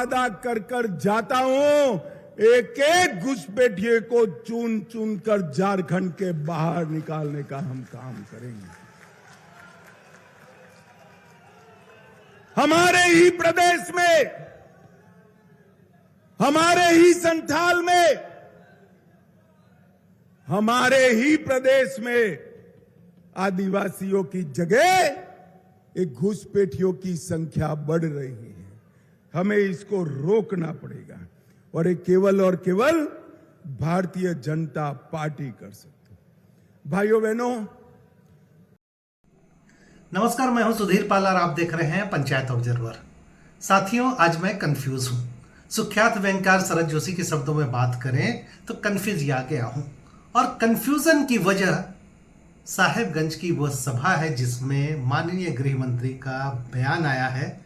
वादा कर कर जाता हूं, एक एक घुसपैठिए को चुन चुन कर झारखंड के बाहर निकालने का हम काम करेंगे। हमारे ही प्रदेश में, हमारे ही संथाल में, हमारे ही प्रदेश में आदिवासियों की जगह एक घुसपैठियों की संख्या बढ़ रही है। हमें इसको रोकना पड़ेगा और ये केवल और केवल भारतीय जनता पार्टी कर सकती है। भाइयों बहनों, नमस्कार, मैं हूं सुधीर पाल और आप देख रहे हैं पंचायत ऑब्जर्वर। साथियों, आज मैं कंफ्यूज हूं। सुख्यात व्यंगकार शरद जोशी के शब्दों में बात करें तो कंफ्यूज आ गया हूं, और कंफ्यूजन की वजह साहेबगंज की वह सभा है जिसमें माननीय गृह मंत्री का बयान आया है।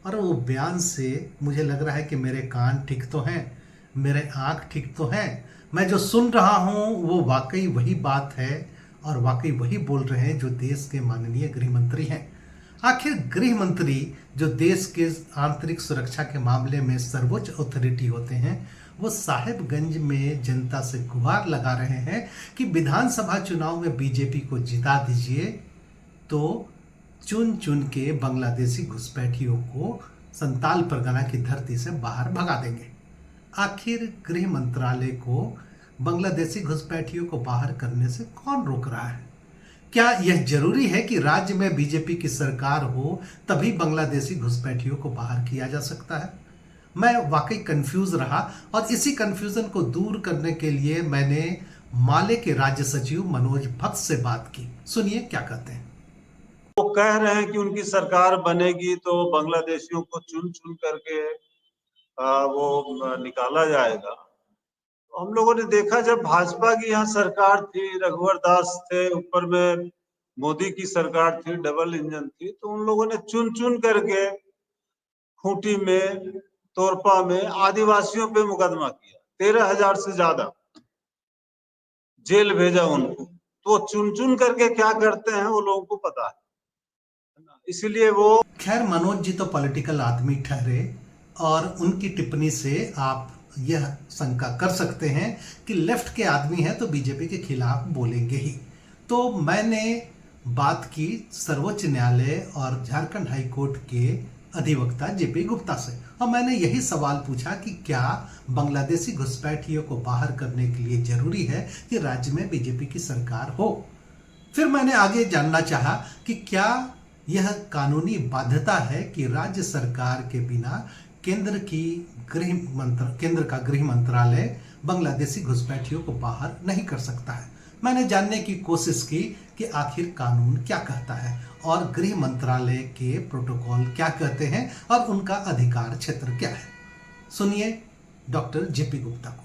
और वो बयान से मुझे लग रहा है कि मेरे कान ठीक तो हैं, मेरे आंख ठीक तो हैं, मैं जो सुन रहा हूं वो वाकई वही बात है और वाकई वही बोल रहे हैं जो देश के माननीय गृह मंत्री हैं। आखिर गृह मंत्री जो देश के आंतरिक सुरक्षा के मामले में सर्वोच्च अथॉरिटी होते हैं, वो साहेबगंज में जनता से गुहार लगा रहे हैं कि विधानसभा चुनाव में बीजेपी को जिता दीजिए तो चुन चुन के बांग्लादेशी घुसपैठियों को संताल परगना की धरती से बाहर भगा देंगे। आखिर गृह मंत्रालय को बांग्लादेशी घुसपैठियों को बाहर करने से कौन रोक रहा है? क्या यह जरूरी है कि राज्य में बीजेपी की सरकार हो तभी बांग्लादेशी घुसपैठियों को बाहर किया जा सकता है? मैं वाकई कंफ्यूज रहा और इसी कंफ्यूजन को दूर करने के लिए मैंने माले के राज्य सचिव मनोज भक्त से बात की। सुनिए क्या कहते हैं। वो कह रहे हैं कि उनकी सरकार बनेगी तो बांग्लादेशियों को चुन चुन करके वो निकाला जाएगा। हम लोगों ने देखा जब भाजपा की यहाँ सरकार थी, रघुवर दास थे, ऊपर में मोदी की सरकार थी, डबल इंजन थी, तो उन लोगों ने चुन चुन करके खूंटी में, तोरपा में आदिवासियों पे मुकदमा किया। 13,000 से ज्यादा जेल भेजा उनको। तो चुन चुन करके क्या करते हैं वो लोगों को पता है, इसलिए वो। खैर, मनोज जी तो पॉलिटिकल आदमी ठहरे और उनकी टिप्पणी से आप यह शंका कर सकते हैं कि लेफ्ट के आदमी हैं तो बीजेपी के खिलाफ बोलेंगे ही। तो मैंने बात की सर्वोच्च न्यायालय और झारखंड हाई कोर्ट के अधिवक्ता जेपी गुप्ता से, और मैंने यही सवाल पूछा कि क्या बांग्लादेशी घुसपैठियों को बाहर करने के लिए जरूरी है कि राज्य में बीजेपी की सरकार हो। फिर मैंने आगे जानना चाहा कि क्या यह कानूनी बाध्यता है कि राज्य सरकार के बिना केंद्र का गृह मंत्रालय बांग्लादेशी घुसपैठियों को बाहर नहीं कर सकता है। मैंने जानने की कोशिश की कि आखिर कानून क्या कहता है और गृह मंत्रालय के प्रोटोकॉल क्या कहते हैं और उनका अधिकार क्षेत्र क्या है। सुनिए डॉक्टर जेपी गुप्ता को।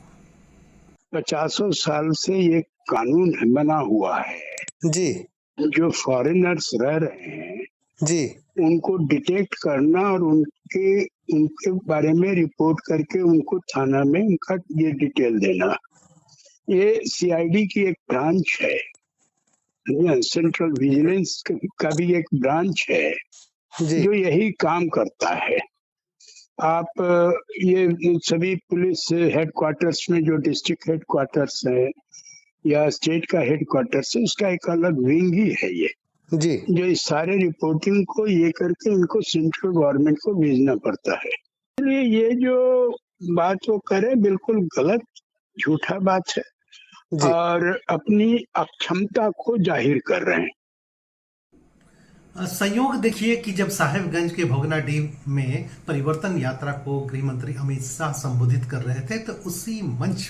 50 साल से ये कानून बना हुआ है जी, जो फॉरेनर्स रह रहे हैं जी, उनको डिटेक्ट करना और उनके बारे में रिपोर्ट करके उनको थाना में उनका ये डिटेल देना। ये सीआईडी की एक ब्रांच है, सेंट्रल विजिलेंस का भी एक ब्रांच है जो यही काम करता है। आप ये सभी पुलिस हेडक्वार्टर्स में जो डिस्ट्रिक्ट हेडक्वार्टर्स है या स्टेट का हेडक्वार्टर्स है, उसका एक अलग विंग ही है ये जी, जो इस सारे रिपोर्टिंग को ये करके इनको सेंट्रल गवर्नमेंट को भेजना पड़ता है। इसलिए ये जो बात वो करे बिल्कुल गलत, झूठा बात है और अपनी अक्षमता को जाहिर कर रहे हैं। संयोग देखिए कि जब साहेबगंज के भोगनाडीह में परिवर्तन यात्रा को गृह मंत्री अमित शाह संबोधित कर रहे थे तो उसी मंच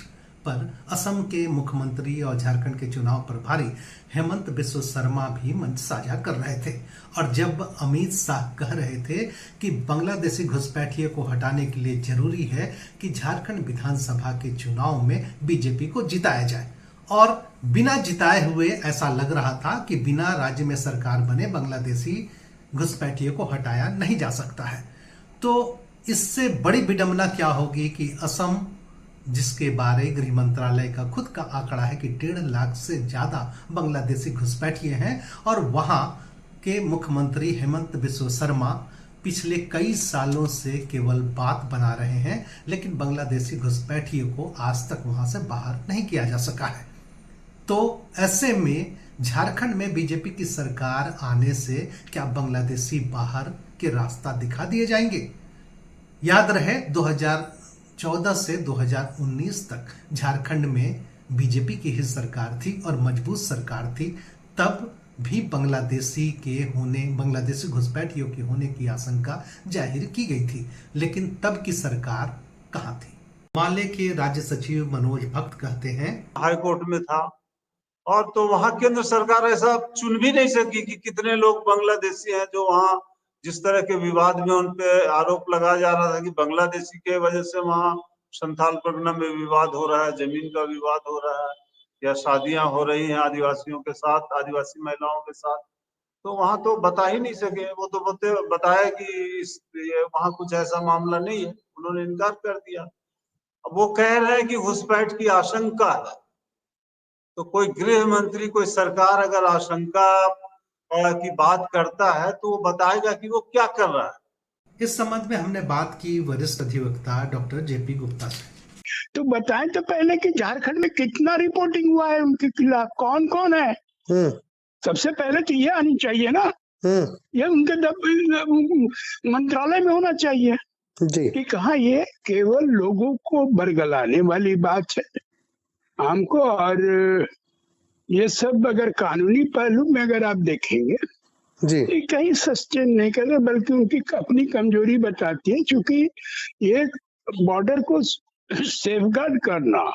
पर असम के मुख्यमंत्री और झारखंड के चुनाव प्रभारी हेमंत बिस्व शर्मा भी मंच साझा कर रहे थे। और जब अमित शाह कह रहे थे कि बांग्लादेशी घुसपैठियों को हटाने के लिए जरूरी है कि झारखंड विधानसभा के चुनाव में बीजेपी को जिताया जाए, और बिना जिताए हुए ऐसा लग रहा था कि बिना राज्य में सरकार बने बांग्लादेशी घुसपैठियों को हटाया नहीं जा सकता है। तो इससे बड़ी विडंबना क्या होगी कि असम, जिसके बारे गृह मंत्रालय का खुद का आंकड़ा है कि 1.5 लाख से ज्यादा बांग्लादेशी घुसपैठिए हैं, और वहां के मुख्यमंत्री हेमंत बिस्व शर्मा पिछले कई सालों से केवल बात बना रहे हैं, लेकिन बांग्लादेशी घुसपैठियों को आज तक वहां से बाहर नहीं किया जा सका है। तो ऐसे में झारखंड में बीजेपी की सरकार आने से क्या बांग्लादेशी बाहर के रास्ता दिखा दिए जाएंगे? याद रहे 2014 से 2019 तक झारखंड में बीजेपी की ही सरकार थी और मजबूत सरकार थी। तब भी बांग्लादेशी घुसपैठियों के होने की आशंका जाहिर की गई थी, लेकिन तब की सरकार कहां थी? माले के राज्य सचिव मनोज भक्त कहते हैं, हाई कोर्ट में था और तो वहां केंद्र सरकार ऐसा चुन भी नहीं सकी कि कितने लोग बांग्लादेशी हैं जो वहां जिस तरह के विवाद में उन पे आरोप लगाया जा रहा था कि बांग्लादेशी के वजह से वहां संथाल परगना में विवाद हो रहा है, जमीन का विवाद हो रहा है या शादियां हो रही हैं आदिवासियों के साथ, आदिवासी महिलाओं के साथ, तो वहां तो बता ही नहीं सके। वो तो बताया कि वहां कुछ ऐसा मामला नहीं है, उन्होंने इनकार कर दिया। अब वो कह रहे हैं कि घुसपैठ की आशंका है, तो कोई गृह मंत्री, कोई सरकार अगर आशंका की बात करता है तो वो बताएगा कि वो क्या कर रहा है। इस संबंध में हमने बात की वरिष्ठ अधिवक्ता डॉक्टर जेपी गुप्ता से। तो बताएं तो पहले कि झारखंड में कितना रिपोर्टिंग हुआ है उनके खिलाफ, कौन कौन है। सबसे पहले तो ये आनी चाहिए ना, ये उनके मंत्रालय में होना चाहिए जी। कि कहा ये केवल लोगों को बरगलाने वाली बात है हमको, और ये सब अगर कानूनी पहलू में अगर आप देखेंगे जी, तो कहीं सस्टेन नहीं करते, बल्कि उनकी अपनी कमजोरी बताती है। क्योंकि ये बॉर्डर को सेफगार्ड करना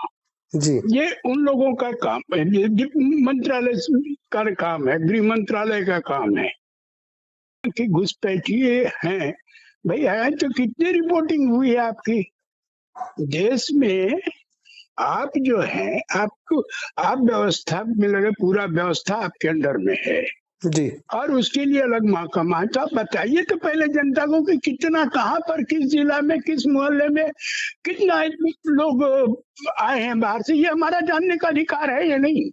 जी, ये उन लोगों का काम है, मंत्रालय का काम है, गृह मंत्रालय का काम है कि घुसपैठिए हैं। भाई है तो कितनी रिपोर्टिंग हुई है आपकी देश में? आप जो है आपको आप व्यवस्था में लगे, पूरा व्यवस्था आपके अंडर में है जी, और उसके लिए अलग महकमा है। तो आप बताइए तो पहले जनता को कि कितना, कहाँ पर, किस जिला में, किस मोहल्ले में कितना लोग आए हैं बाहर से, ये हमारा जानने का अधिकार है या नहीं?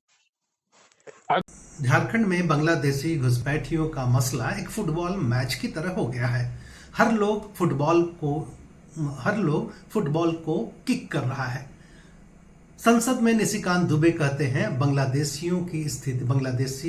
झारखंड में बांग्लादेशी घुसपैठियों का मसला एक फुटबॉल मैच की तरह हो गया है। हर लोग फुटबॉल को किक कर रहा है। संसद में निशिकांत दुबे कहते हैं, बांग्लादेशी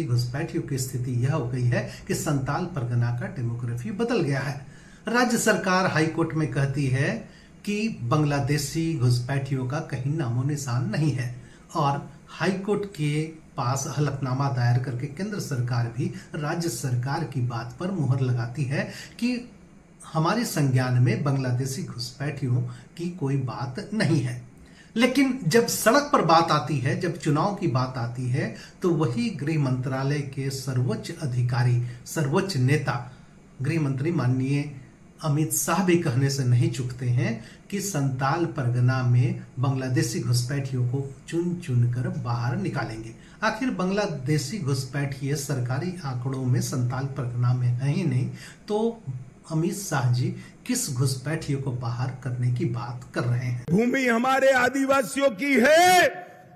घुसपैठियों की स्थिति यह हो गई है कि संताल परगना का डेमोग्राफी बदल गया है। राज्य सरकार हाईकोर्ट में कहती है कि बांग्लादेशी घुसपैठियों का कहीं नामो निशान नहीं है, और हाईकोर्ट के पास हलफनामा दायर करके केंद्र सरकार भी राज्य सरकार की बात पर मुहर लगाती है कि हमारे संज्ञान में बांग्लादेशी घुसपैठियों की कोई बात नहीं है। लेकिन जब सड़क पर बात आती है, जब चुनाव की बात आती है, तो वही गृह मंत्रालय के सर्वोच्च अधिकारी, सर्वोच्च नेता, गृह मंत्री माननीय अमित शाह भी कहने से नहीं चूकते हैं कि संताल परगना में बांग्लादेशी घुसपैठियों को चुन चुन कर बाहर निकालेंगे। आखिर बांग्लादेशी घुसपैठिए सरकारी आंकड़ों में संताल परगना में है ही नहीं, तो अमित शाह जी किस घुसपैठियों को बाहर करने की बात कर रहे हैं? भूमि हमारे आदिवासियों की है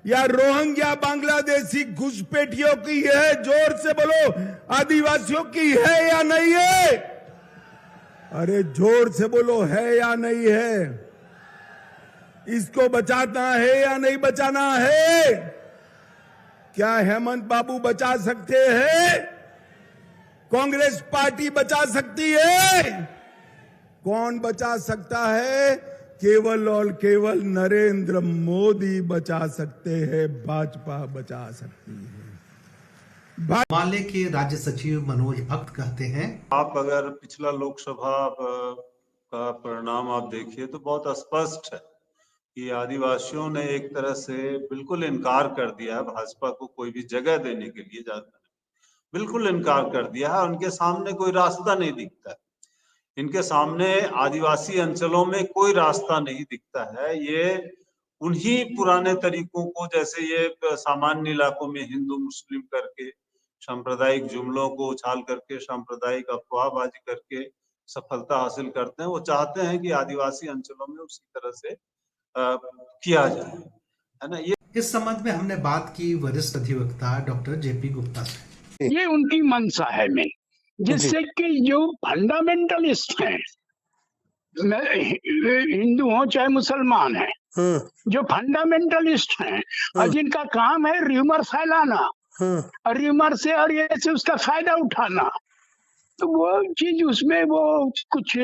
या रोहिंग्या बांग्लादेशी घुसपैठियों की है? जोर से बोलो, आदिवासियों की है या नहीं है? अरे जोर से बोलो, है या नहीं है? इसको बचाना है या नहीं बचाना है? क्या हेमंत बाबू बचा सकते हैं? कांग्रेस पार्टी बचा सकती है? कौन बचा सकता है? केवल और केवल नरेंद्र मोदी बचा सकते हैं, भाजपा बचा सकती है। माले के राज्य सचिव मनोज भक्त कहते हैं, आप अगर पिछला लोकसभा का परिणाम आप देखिए तो बहुत स्पष्ट है कि आदिवासियों ने एक तरह से बिल्कुल इनकार कर दिया है भाजपा को कोई भी जगह देने के लिए, बिल्कुल इनकार कर दिया है। उनके सामने कोई रास्ता नहीं दिखता है, इनके सामने आदिवासी अंचलों में कोई रास्ता नहीं दिखता है। ये उन्हीं पुराने तरीकों को, जैसे ये सामान्य इलाकों में हिंदू मुस्लिम करके, सांप्रदायिक जुमलों को उछाल करके, सांप्रदायिक अफवाहबाजी करके सफलता हासिल करते हैं। वो चाहते हैं कि आदिवासी अंचलों में उसी तरह से किया जाए, है ना। ये इस संबंध में हमने बात की वरिष्ठ अधिवक्ता डॉक्टर जेपी गुप्ता से। ये उनकी मंशा है। मैं जिससे कि जो फंडामेंटलिस्ट हैं, हिंदू हो चाहे मुसलमान है, जो फंडामेंटलिस्ट हैं और जिनका काम है र्यूमर फैलाना और र्यूमर से और ये से उसका फायदा उठाना, तो वो चीज उसमें वो कुछ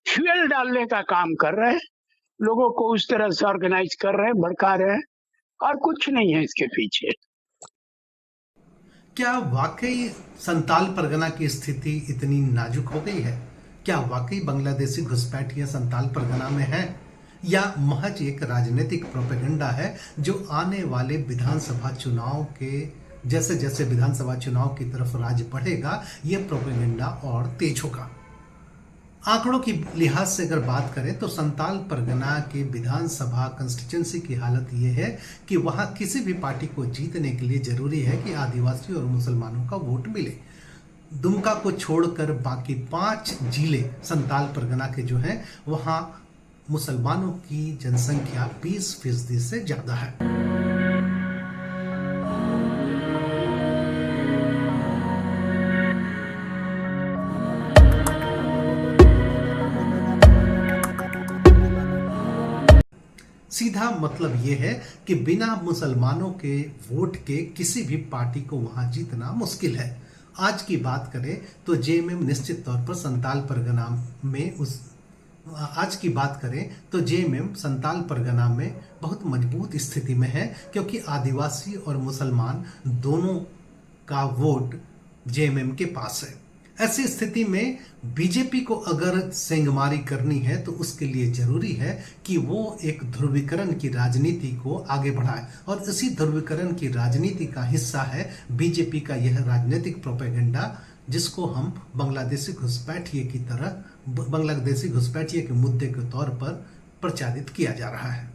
फ्यूल डालने का काम कर रहे हैं, लोगों को उस तरह से ऑर्गेनाइज कर रहे हैं, भड़का रहे हैं, और कुछ नहीं है इसके पीछे। क्या वाकई संताल परगना की स्थिति इतनी नाजुक हो गई है? क्या वाकई बांग्लादेशी घुसपैठियां संताल परगना में है, या महज एक राजनीतिक प्रोपेगेंडा है जो आने वाले विधानसभा चुनाव के जैसे जैसे विधानसभा चुनाव की तरफ राज बढ़ेगा ये प्रोपेगेंडा और तेज होगा? आंकड़ों की लिहाज से अगर बात करें तो संताल परगना के विधानसभा कंस्टिट्यूंसी की हालत यह है कि वहां किसी भी पार्टी को जीतने के लिए जरूरी है कि आदिवासी और मुसलमानों का वोट मिले। दुमका को छोड़कर बाकी 5 जिले संताल परगना के जो हैं वहां मुसलमानों की जनसंख्या 20% से ज्यादा है। सीधा मतलब यह है कि बिना मुसलमानों के वोट के किसी भी पार्टी को वहां जीतना मुश्किल है। आज की बात करें तो जेएमएम निश्चित तौर पर संताल परगना में संताल परगना में बहुत मजबूत स्थिति में है, क्योंकि आदिवासी और मुसलमान दोनों का वोट जेएमएम के पास है। ऐसी स्थिति में बीजेपी को अगर सेंगमारी करनी है तो उसके लिए जरूरी है कि वो एक ध्रुवीकरण की राजनीति को आगे बढ़ाए, और इसी ध्रुवीकरण की राजनीति का हिस्सा है बीजेपी का यह राजनीतिक प्रोपेगेंडा, जिसको हम बांग्लादेशी घुसपैठिए के मुद्दे के तौर पर प्रचारित किया जा रहा है।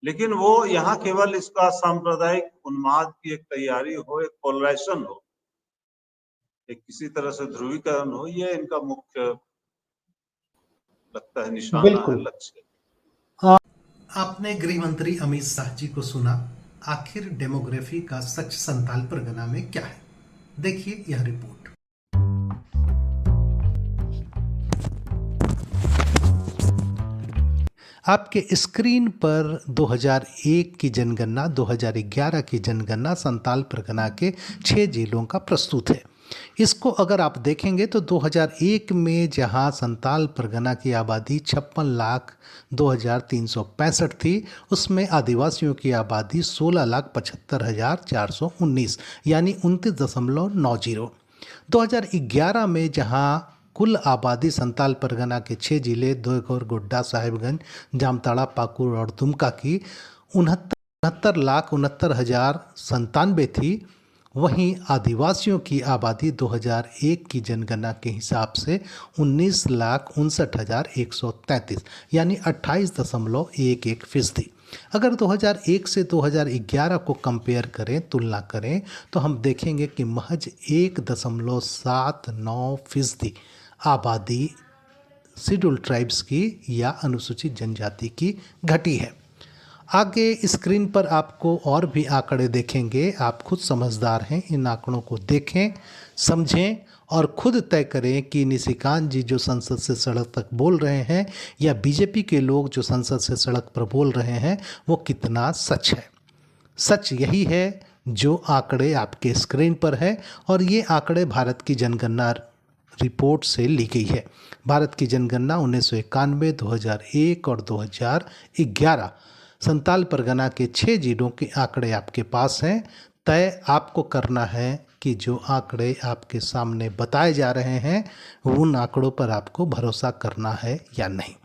लेकिन वो यहाँ केवल इसका सांप्रदायिक उन्माद की एक तैयारी हो, एक पोलराइजेशन हो, एक किसी तरह से ध्रुवीकरण हो, ये इनका मुख्य लगता है निशाना है, लक्ष्य। आपने गृह मंत्री अमित शाह जी को सुना। आखिर डेमोग्राफी का सच संताल परगना में क्या है, देखिए यह रिपोर्ट। आपके स्क्रीन पर 2001 की जनगणना, 2011 की जनगणना संताल परगना के 6 जिलों का प्रस्तुत है। इसको अगर आप देखेंगे तो 2001 में जहां संताल परगना की आबादी 56,02,365 थी, उसमें आदिवासियों की आबादी 16,75,419 यानी 29.90। 2011 में जहां कुल आबादी संताल परगना के 6 जिले देवघर, गोड्डा, साहिबगंज, जामताड़ा, पाकुड़ और दुमका की 69,69,097 थी, वहीं आदिवासियों की आबादी 2001 की जनगणना के हिसाब से 19,59,133 यानी 28.11%। अगर 2001 से 2011 को कंपेयर करें, तुलना करें, तो हम देखेंगे कि महज 1.79% आबादी शेड्यूल्ड ट्राइब्स की या अनुसूचित जनजाति की घटी है। आगे स्क्रीन पर आपको और भी आंकड़े देखेंगे, आप खुद समझदार हैं, इन आंकड़ों को देखें, समझें और खुद तय करें कि निशिकांत जी जो संसद से सड़क तक बोल रहे हैं या बीजेपी के लोग जो संसद से सड़क पर बोल रहे हैं वो कितना सच है। सच यही है जो आंकड़े आपके स्क्रीन पर है, और ये आंकड़े भारत की जनगणना रिपोर्ट से ली गई है। भारत की जनगणना 1991, 2001 और 2011 संताल परगना के 6 जिलों के आंकड़े आपके पास हैं। तय आपको करना है कि जो आंकड़े आपके सामने बताए जा रहे हैं उन आंकड़ों पर आपको भरोसा करना है या नहीं।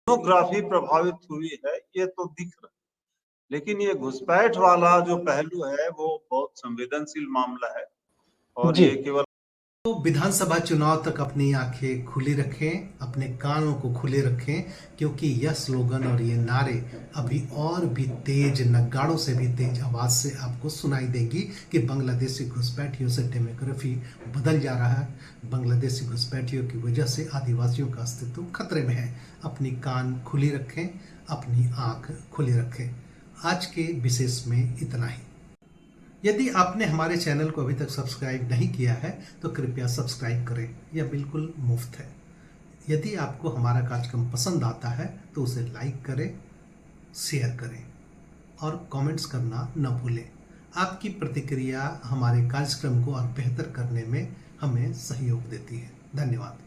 डेमोग्राफी प्रभावित हुई है ये तो दिख रहा है, लेकिन ये घुसपैठ वाला जो पहलू है वो बहुत संवेदनशील मामला है, और जी। ये केवल तो विधानसभा चुनाव तक अपनी आंखें खुली रखें, अपने कानों को खुले रखें, क्योंकि यह स्लोगन और ये नारे अभी और भी तेज, नगाड़ों से भी तेज आवाज से आपको सुनाई देगी कि बांग्लादेशी घुसपैठियों से डेमोग्राफी बदल जा रहा है। बांग्लादेशी घुसपैठियों की वजह से आदिवासियों का अस्तित्व खतरे में है। अपनी कान खुली रखें, अपनी आंख खुली रखें। आज के विशेष में इतना ही। यदि आपने हमारे चैनल को अभी तक सब्सक्राइब नहीं किया है तो कृपया सब्सक्राइब करें, यह बिल्कुल मुफ्त है। यदि आपको हमारा कार्यक्रम पसंद आता है तो उसे लाइक करें, शेयर करें और कमेंट्स करना न भूलें। आपकी प्रतिक्रिया हमारे कार्यक्रम को और बेहतर करने में हमें सहयोग देती है। धन्यवाद।